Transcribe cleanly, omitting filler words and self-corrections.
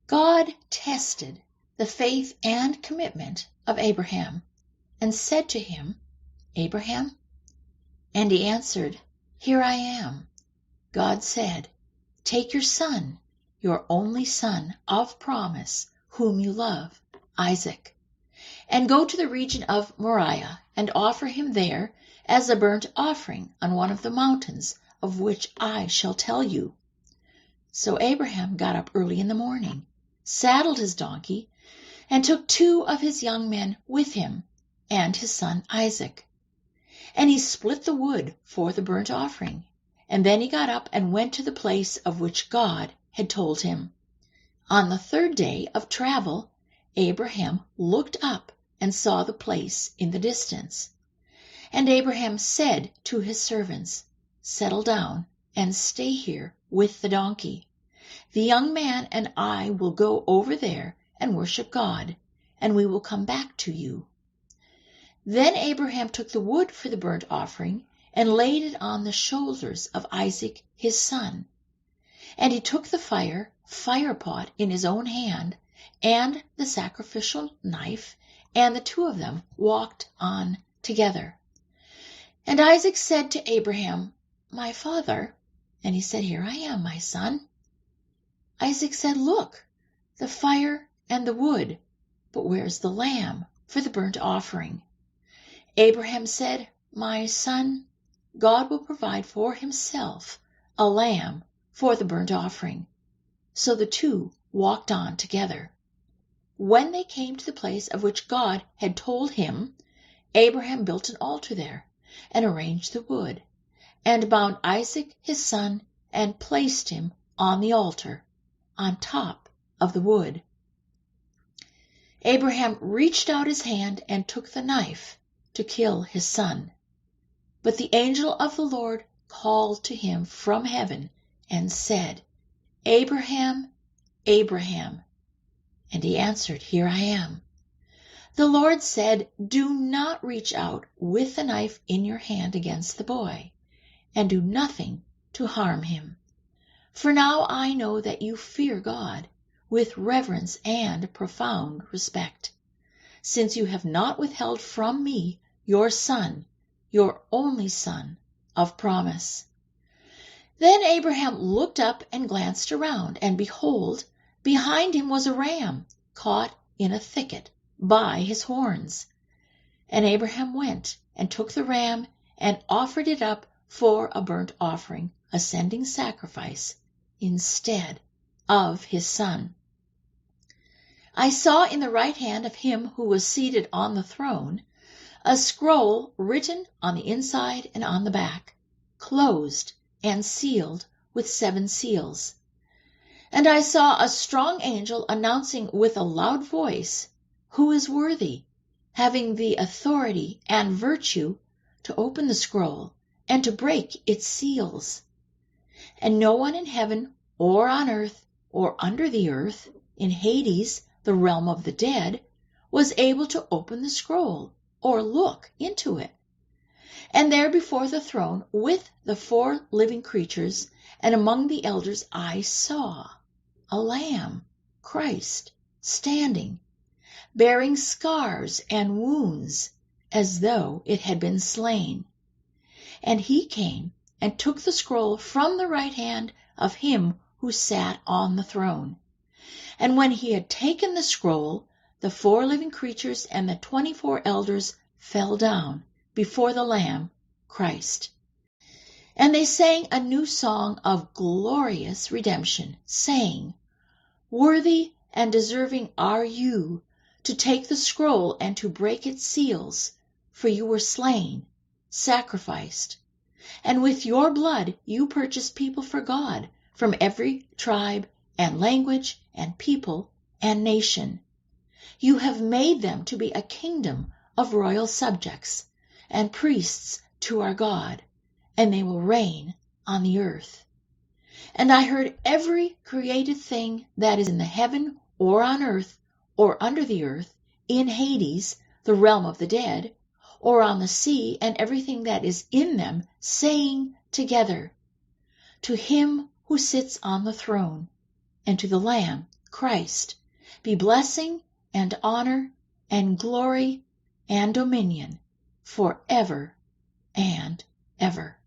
God tested the faith and commitment of Abraham and said to him, "Abraham?" And he answered, "Here I am." God said, "Take your son, your only son of promise, whom you love, Isaac, and go to the region of Moriah and offer him there as a burnt offering on one of the mountains of which I shall tell you." So Abraham got up early in the morning, saddled his donkey, and took 2 of his young men with him and his son Isaac. And he split the wood for the burnt offering. And then he got up and went to the place of which God had told him. On the 3rd day of travel, Abraham looked up and saw the place in the distance. And Abraham said to his servants, "Settle down and stay here with the donkey. The young man and I will go over there and worship God, and we will come back to you." Then Abraham took the wood for the burnt offering and laid it on the shoulders of Isaac his son. And he took the fire pot in his own hand, and the sacrificial knife, and the 2 of them walked on together. And Isaac said to Abraham, "My father?" And he said, "Here I am, my son." Isaac said, "Look, the fire and the wood, but where's the lamb for the burnt offering?" Abraham said, "My son, God will provide for himself a lamb for the burnt offering." So the 2 walked on together. When they came to the place of which God had told him, Abraham built an altar there and arranged the wood, and bound Isaac his son and placed him on the altar on top of the wood. Abraham reached out his hand and took the knife to kill his son. But the angel of the Lord called to him from heaven and said, "Abraham, Abraham." And he answered, "Here I am." The Lord said, "Do not reach out with the knife in your hand against the boy, and do nothing to harm him. For now I know that you fear God with reverence and profound respect, since you have not withheld from me your son, your only son of promise." Then Abraham looked up and glanced around, and behold, behind him was a ram caught in a thicket by his horns. And Abraham went and took the ram and offered it up for a burnt offering, a sending sacrifice, instead of his son. I saw in the right hand of him who was seated on the throne a scroll written on the inside and on the back, closed and sealed with 7 seals. And I saw a strong angel announcing with a loud voice, "Who is worthy, having the authority and virtue to open the scroll and to break its seals?" And no one in heaven or on earth or under the earth, in Hades, the realm of the dead, was able to open the scroll or look into it. And there before the throne, with the 4 living creatures and among the elders, I saw a lamb, Christ, standing, bearing scars and wounds, as though it had been slain. And he came and took the scroll from the right hand of him who sat on the throne. And when he had taken the scroll, the 4 living creatures and the 24 elders fell down before the Lamb, Christ. And they sang a new song of glorious redemption, saying, "Worthy and deserving are you to take the scroll and to break its seals, for you were slain, sacrificed, and with your blood you purchased people for God from every tribe and language and people and nation. You have made them to be a kingdom of royal subjects and priests to our God, and they will reign on the earth." And I heard every created thing that is in the heaven or on earth or under the earth, in Hades, the realm of the dead, or on the sea, and everything that is in them, saying together, "To him who sits on the throne, and to the Lamb Christ, be blessing and honor and glory and dominion forever and ever.